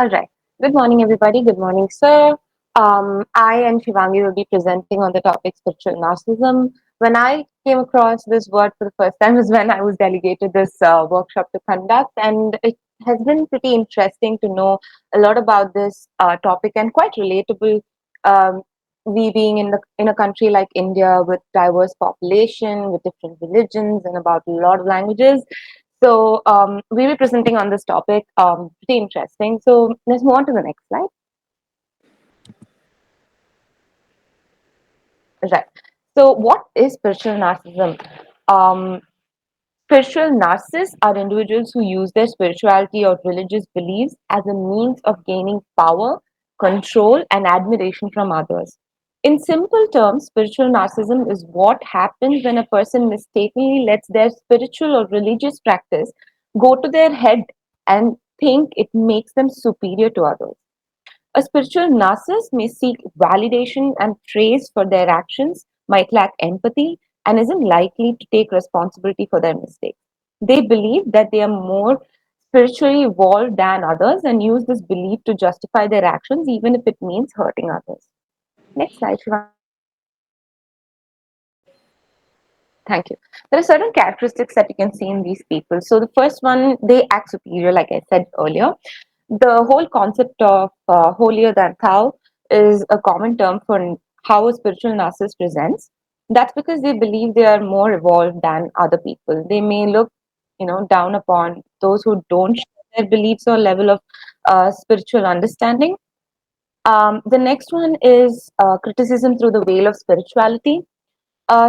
All right. Good morning, everybody. Good morning, sir. I and Shivangi will be presenting on the topic spiritual narcissism. When I came across this word for the first time was when I was delegated this workshop to conduct, and it has been pretty interesting to know a lot about this topic and quite relatable. Um, we being in a country like India with diverse population, with different religions, and about a lot of languages. So we'll be presenting on this topic. Pretty interesting. So let's move on to the next slide. Right. So what is spiritual narcissism? Um, Spiritual narcissists are individuals who use their spirituality or religious beliefs as a means of gaining power, control, and admiration from others. In simple terms, spiritual narcissism is what happens when a person mistakenly lets their spiritual or religious practice go to their head and think it makes them superior to others. A spiritual narcissist may seek validation and praise for their actions, might lack empathy, and isn't likely to take responsibility for their mistakes. They believe that they are more spiritually evolved than others and use this belief to justify their actions, even if it means hurting others. Next slide, Shivangi. Thank you. There are certain characteristics that you can see in these people. So the first one, they act superior, like I said earlier. The whole concept of holier than thou is a common term for how a spiritual narcissist presents. That's because they believe they are more evolved than other people. They may look, down upon those who don't share their beliefs or level of spiritual understanding. The next one is criticism through the veil of spirituality.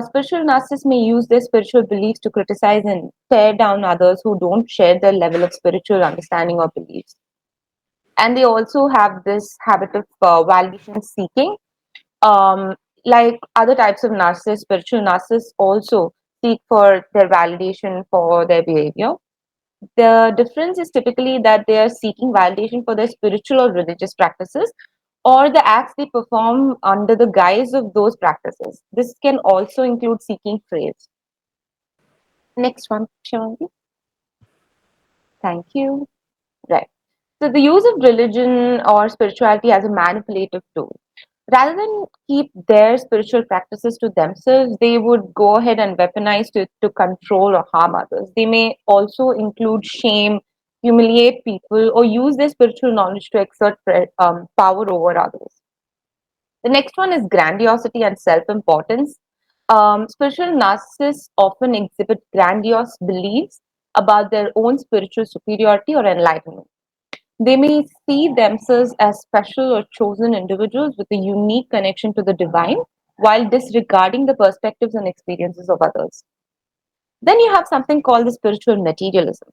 Spiritual narcissists may use their spiritual beliefs to criticize and tear down others who don't share their level of spiritual understanding or beliefs. And they also have this habit of validation seeking. Um, like other types of narcissists, spiritual narcissists also seek for their validation for their behavior. The difference is typically that they are seeking validation for their spiritual or religious practices or the acts they perform under the guise of those practices. This can also include seeking praise. Next one, Shivangi. Thank you. Right. So the use of religion or spirituality as a manipulative tool. Rather than keep their spiritual practices to themselves, they would go ahead and weaponize it to control or harm others. They may also include shame, humiliate people, or use their spiritual knowledge to exert power over others. The next one is grandiosity and self importance. Spiritual narcissists often exhibit grandiose beliefs about their own spiritual superiority or enlightenment. They may see themselves as special or chosen individuals with a unique connection to the divine while disregarding the perspectives and experiences of others. Then you have something called the spiritual materialism.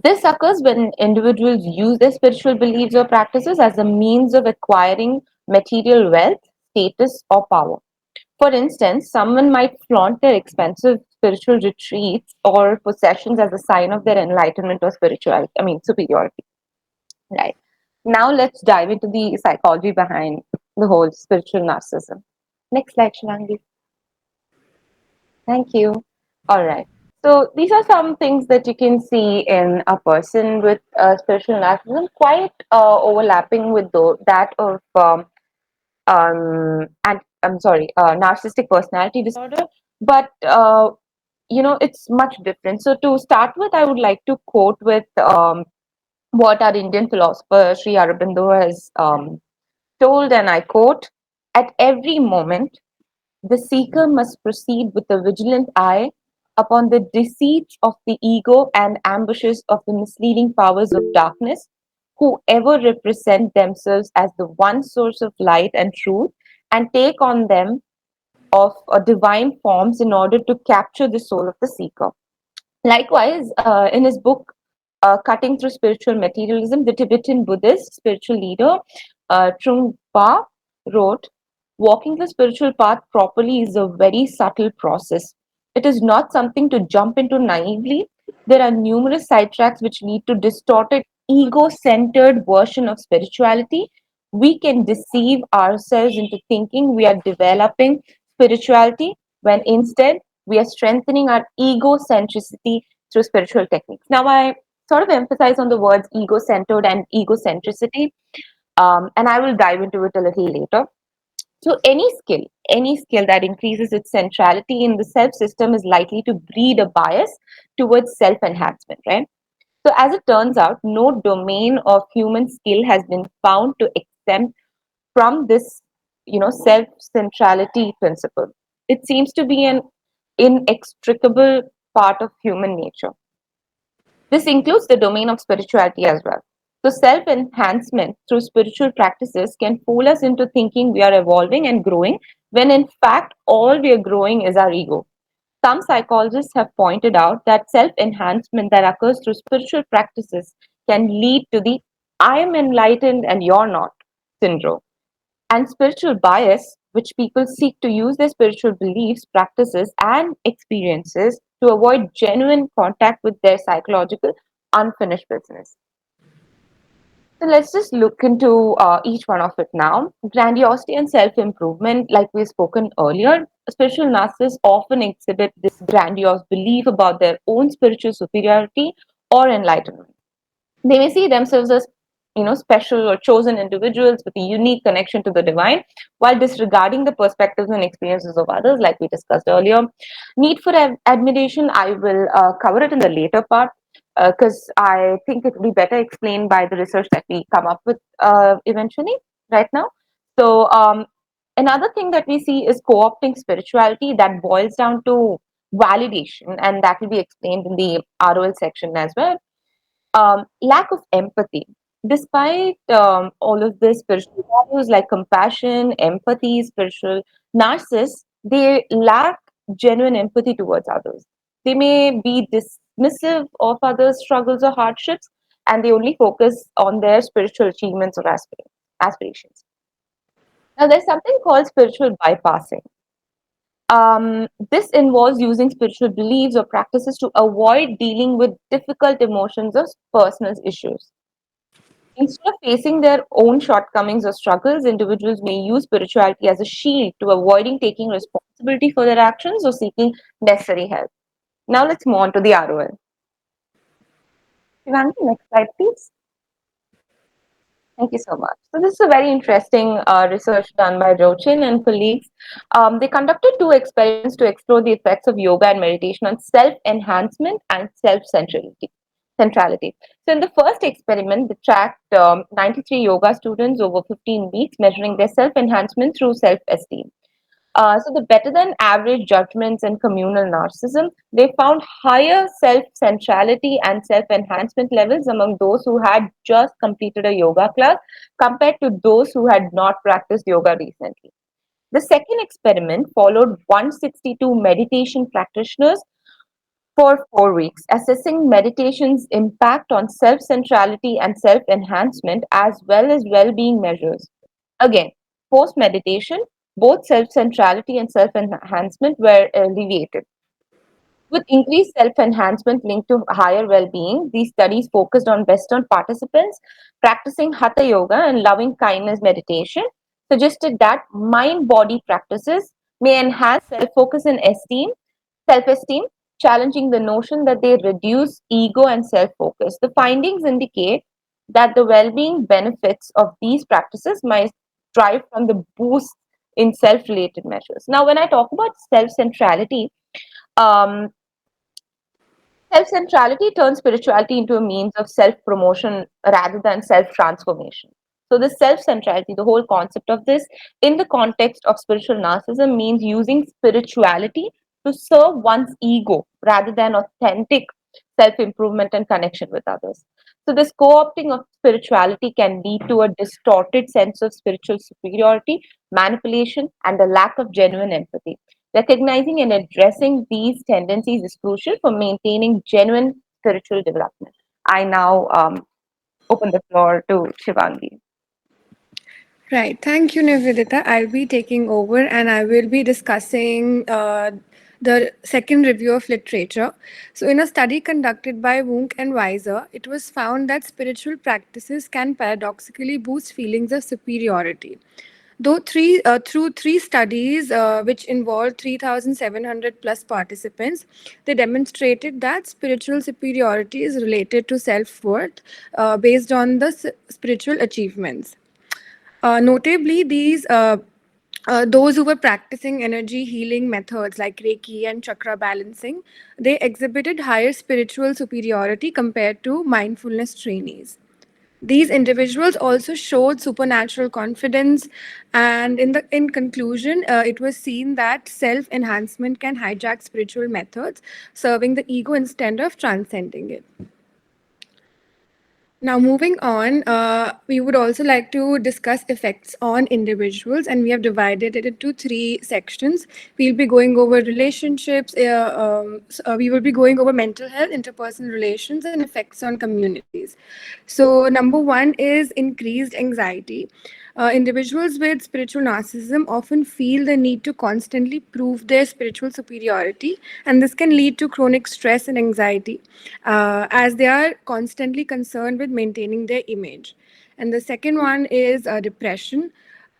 This occurs when individuals use their spiritual beliefs or practices as a means of acquiring material wealth, status, or power. For instance, someone might flaunt their expensive spiritual retreats or possessions as a sign of their enlightenment or spirituality, superiority. Right. Now let's dive into the psychology behind the whole spiritual narcissism. Next slide, Shivangi. Thank you. All right. So these are some things that you can see in a person with spiritual narcissism, quite overlapping with that of and I'm sorry, narcissistic personality disorder. But it's much different. So to start with, I would like to quote with what our Indian philosopher Sri Aurobindo has told, and I quote: "At every moment, the seeker must proceed with a vigilant eye upon the deceits of the ego and ambushes of the misleading powers of darkness, who ever represent themselves as the one source of light and truth, and take on them of divine forms in order to capture the soul of the seeker." Likewise, in his book Cutting Through Spiritual Materialism, the Tibetan Buddhist spiritual leader Trungpa wrote, "Walking the spiritual path properly is a very subtle process. It is not something to jump into naively. There are numerous sidetracks which lead to distorted, ego centered version of spirituality. We can deceive ourselves into thinking we are developing spirituality when instead we are strengthening our egocentricity through spiritual techniques." Now, I sort of emphasize on the words ego-centered and egocentricity, and I will dive into it a little later. So any skill that increases its centrality in the self system is likely to breed a bias towards self enhancement, right? So as it turns out, no domain of human skill has been found to exempt from this, self centrality principle. It seems to be an inextricable part of human nature. This includes the domain of spirituality as well. So, self enhancement through spiritual practices can fool us into thinking we are evolving and growing, when in fact, all we are growing is our ego. Some psychologists have pointed out that self enhancement that occurs through spiritual practices can lead to the I am enlightened and you're not syndrome, and spiritual bias, which people seek to use their spiritual beliefs, practices, and experiences to avoid genuine contact with their psychological unfinished business. So let's just look into each one of it now. Grandiosity and self improvement, like we've spoken earlier, spiritual narcissists often exhibit this grandiose belief about their own spiritual superiority or enlightenment. They may see themselves as special or chosen individuals with a unique connection to the divine, while disregarding the perspectives and experiences of others, like we discussed earlier. Need for admiration, I will cover it in the later part, because I think it will be better explained by the research that we come up with eventually. Right now, so another thing that we see is co-opting spirituality, that boils down to validation, and that will be explained in the ROL section as well. Lack of empathy. Despite all of this spiritual values like compassion, empathy, spiritual narcissists, they lack genuine empathy towards others. They may be dismissive of others' struggles or hardships, and they only focus on their spiritual achievements or aspirations. Now, there's something called spiritual bypassing. This involves using spiritual beliefs or practices to avoid dealing with difficult emotions or personal issues. Instead of facing their own shortcomings or struggles, individuals may use spirituality as a shield to avoiding taking responsibility for their actions or seeking necessary help. Now let's move on to the ROL. Shivangi, next slide, please. Thank you so much. So this is a very interesting research done by Rochin and colleagues. They conducted two experiments to explore the effects of yoga and meditation on self-enhancement and self-centrality. Centrality. So in the first experiment, they tracked 93 yoga students over 15 weeks, measuring their self-enhancement through self-esteem. So the better than average judgments and communal narcissism, they found higher self-centrality and self-enhancement levels among those who had just completed a yoga class compared to those who had not practiced yoga recently. The second experiment followed 162 meditation practitioners for 4 weeks, assessing meditation's impact on self-centrality and self-enhancement as well as well-being measures. Again, post meditation, both self centrality and self enhancement were alleviated. With increased self enhancement linked to higher well being, these studies focused on Western participants practicing Hatha Yoga and loving kindness meditation, suggested that mind body practices may enhance self focus and self esteem, challenging the notion that they reduce ego and self focus. The findings indicate that the well being benefits of these practices might derive from the boost in self related measures. Now, when I talk about self centrality, um, self centrality turns spirituality into a means of self promotion rather than self transformation. So, this self centrality, the whole concept of this in the context of spiritual narcissism, means using spirituality to serve one's ego rather than authentic self improvement and connection with others. So, this co opting of spirituality can lead to a distorted sense of spiritual superiority, manipulation, and a lack of genuine empathy. Recognizing and addressing these tendencies is crucial for maintaining genuine spiritual development. I now open the floor to Shivangi. Right. Thank you, Navidita. I'll be taking over and I will be discussing the second review of literature. So, in a study conducted by Wunk and Weiser, it was found that spiritual practices can paradoxically boost feelings of superiority. Through three studies, which involved 3,700 plus participants, they demonstrated that spiritual superiority is related to self worth based on the spiritual achievements. Notably, those who were practicing energy healing methods like Reiki and chakra balancing, they exhibited higher spiritual superiority compared to mindfulness trainees. These individuals also showed supernatural confidence, and in conclusion, it was seen that self enhancement can hijack spiritual methods, serving the ego instead of transcending it. Now, moving on, we would also like to discuss effects on individuals, and we have divided it into three sections. We'll be going over relationships, we will be going over mental health, interpersonal relations, and effects on communities. So, number one is increased anxiety. Individuals with spiritual narcissism often feel the need to constantly prove their spiritual superiority, and this can lead to chronic stress and anxiety as they are constantly concerned with maintaining their image. And the second one is depression.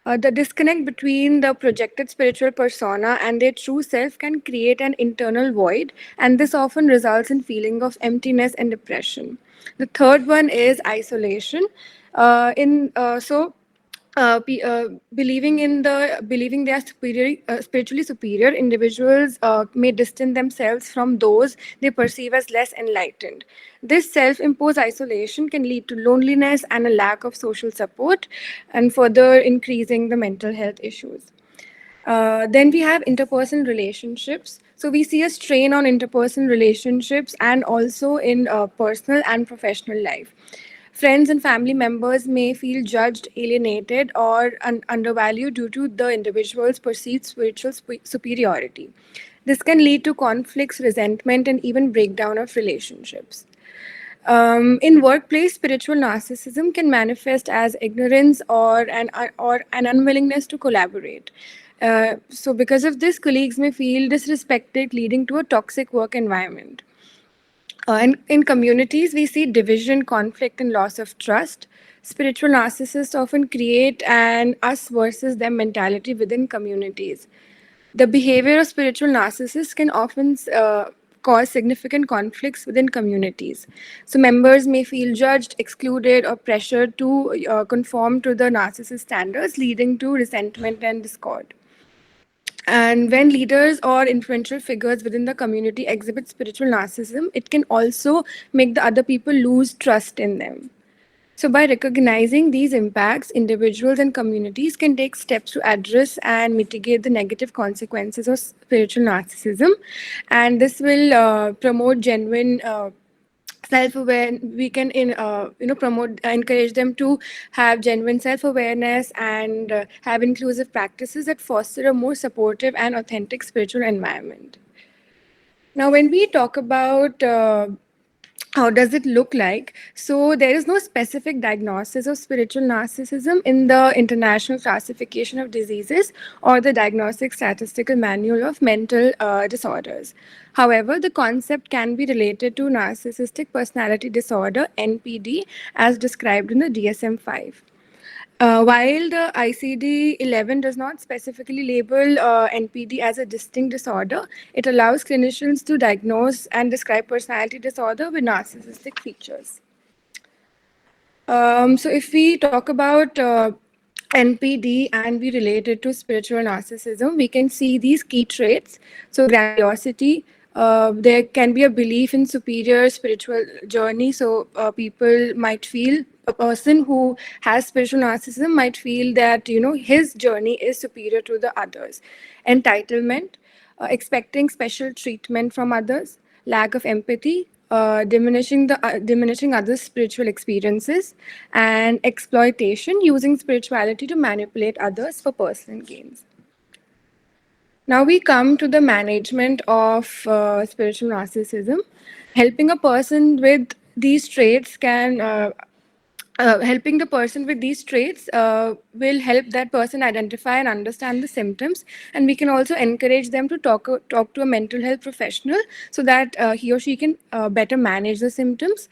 The disconnect between the projected spiritual persona and their true self can create an internal void, and this often results in feeling of emptiness and depression. The third one is isolation. In so believing they are spiritually superior, individuals may distance themselves from those they perceive as less enlightened. This self-imposed isolation can lead to loneliness and a lack of social support, and further increasing the mental health issues. Then we have interpersonal relationships. So we see a strain on interpersonal relationships and also in personal and professional life. Friends and family members may feel judged, alienated, or undervalued due to the individual's perceived spiritual superiority. This can lead to conflicts, resentment, and even breakdown of relationships. In workplace, spiritual narcissism can manifest as ignorance or an unwillingness to collaborate. So, because of this, colleagues may feel disrespected, leading to a toxic work environment. And in communities, we see division, conflict, and loss of trust. Spiritual narcissists often create an us versus them mentality within communities. The behavior of spiritual narcissists can often cause significant conflicts within communities. So, members may feel judged, excluded, or pressured to conform to the narcissist standards, leading to resentment and discord. And when leaders or influential figures within the community exhibit spiritual narcissism, it can also make the other people lose trust in them. So, by recognizing these impacts, individuals and communities can take steps to address and mitigate the negative consequences of spiritual narcissism. And this will promote genuine self-aware. We can promote, encourage them to have genuine self-awareness and have inclusive practices that foster a more supportive and authentic spiritual environment. Now, when we talk about how does it look like? So, there is no specific diagnosis of spiritual narcissism in the International Classification of Diseases or the Diagnostic Statistical Manual of Mental Disorders. However, the concept can be related to narcissistic personality disorder, NPD, as described in the DSM 5. While the ICD-11 does not specifically label NPD as a distinct disorder, it allows clinicians to diagnose and describe personality disorder with narcissistic features. So, if we talk about NPD and we relate it to spiritual narcissism, we can see these key traits. So, grandiosity. There can be a belief in superior spiritual journey. So, people might feel a person who has spiritual narcissism might feel that his journey is superior to the others. Entitlement, expecting special treatment from others, lack of empathy, diminishing others' spiritual experiences, and exploitation, using spirituality to manipulate others for personal gains. Now we come to the management of spiritual narcissism. Helping a person with these traits can helping the person with these traits will help that person identify and understand the symptoms, and we can also encourage them to talk to a mental health professional so that he or she can better manage the symptoms.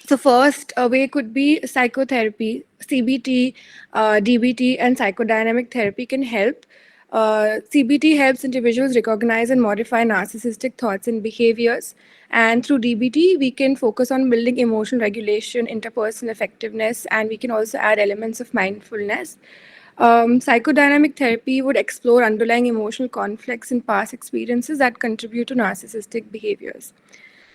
So first way could be psychotherapy, CBT, DBT, and psychodynamic therapy can help. CBT helps individuals recognize and modify narcissistic thoughts and behaviors. And through DBT, we can focus on building emotional regulation, interpersonal effectiveness, and we can also add elements of mindfulness. Psychodynamic therapy would explore underlying emotional conflicts and past experiences that contribute to narcissistic behaviors.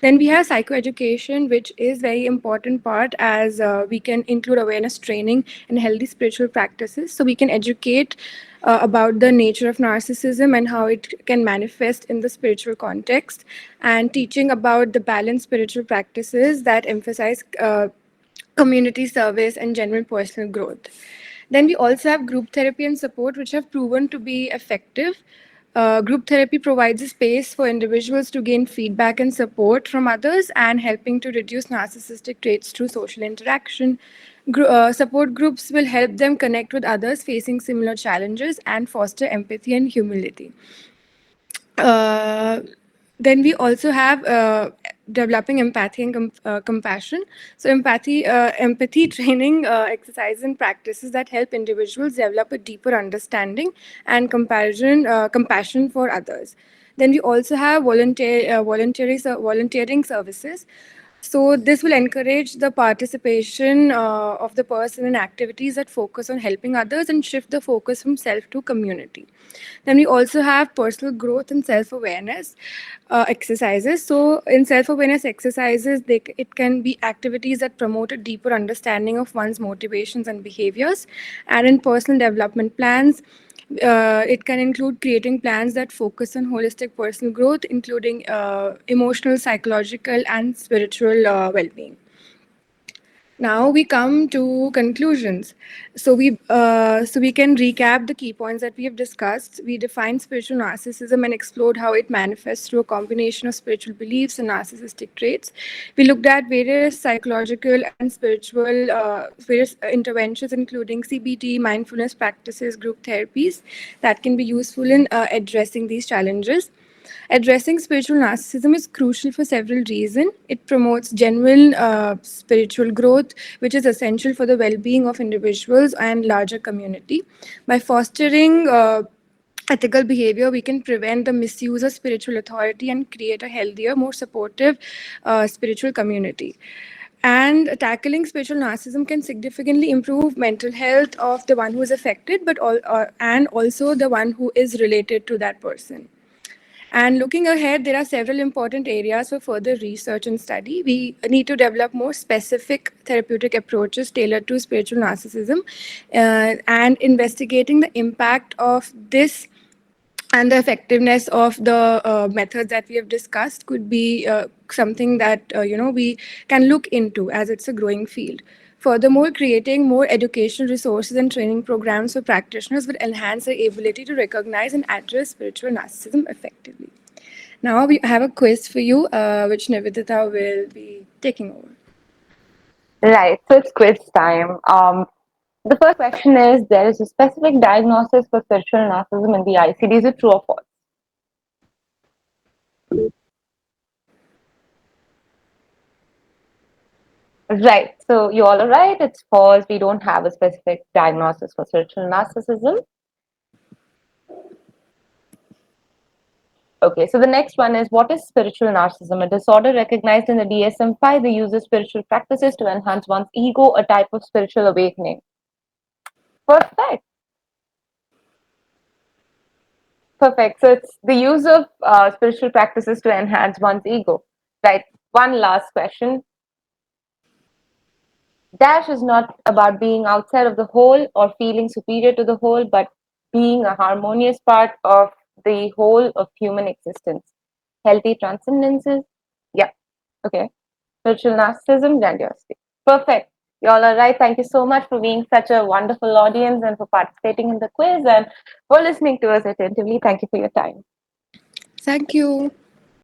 Then we have psychoeducation, which is very important part as we can include awareness training and healthy spiritual practices. So we can educate about the nature of narcissism and how it can manifest in the spiritual context, and teaching about the balanced spiritual practices that emphasize community service and general personal growth. Then we also have group therapy and support, which have proven to be effective. Group therapy provides a space for individuals to gain feedback and support from others and helping to reduce narcissistic traits through social interaction. Support groups will help them connect with others facing similar challenges and foster empathy and humility. Uh, then we also have developing empathy and compassion. So empathy training exercises and practices that help individuals develop a deeper understanding and compassion for others. Then we also have volunteering services. So this will encourage the participation of the person in activities that focus on helping others and shift the focus from self to community. Then we also have personal growth and self-awareness exercises. So in self-awareness exercises, it can be activities that promote a deeper understanding of one's motivations and behaviors. And in personal development plans, it can include creating plans that focus on holistic personal growth, including emotional, psychological, and spiritual well-being. Now we come to conclusions. So we can recap the key points that we have discussed. We defined spiritual narcissism and explored how it manifests through a combination of spiritual beliefs and narcissistic traits. We looked at various psychological and spiritual various interventions, including CBT, mindfulness practices, group therapies that can be useful in addressing these challenges. Addressing spiritual narcissism is crucial for several reasons. It promotes genuine spiritual growth, which is essential for the well being of individuals and larger community. By fostering ethical behavior, we can prevent the misuse of spiritual authority and create a healthier, more supportive spiritual community. And tackling spiritual narcissism can significantly improve mental health of the one who is affected, and also the one who is related to that person. And looking ahead, there are several important areas for further research and study. We need to develop more specific therapeutic approaches tailored to spiritual narcissism, and investigating the impact of this and the effectiveness of the methods that we have discussed could be something that we can look into, as it's a growing field. Furthermore, creating more educational resources and training programs for practitioners would enhance their ability to recognize and address spiritual narcissism effectively. Now we have a quiz for you, which Navidita will be taking over. Right, so it's quiz time. The first question is, there is a specific diagnosis for spiritual narcissism in the ICD. Is it true or false? Right, so you all are right. It's false. We don't have a specific diagnosis for spiritual narcissism. Okay, so the next one is, what is spiritual narcissism? A disorder recognized in the DSM-5. The use of spiritual practices to enhance one's ego, a type of spiritual awakening. Perfect. Perfect. So it's the use of spiritual practices to enhance one's ego. Right. One last question. Dash is not about being outside of the whole or feeling superior to the whole, but being a harmonious part of the whole of human existence. Healthy transcendences. Yeah. Okay. Spiritual narcissism, grandiosity. Perfect. You all are right. Thank you so much for being such a wonderful audience and for participating in the quiz and for listening to us attentively. Thank you for your time. Thank you.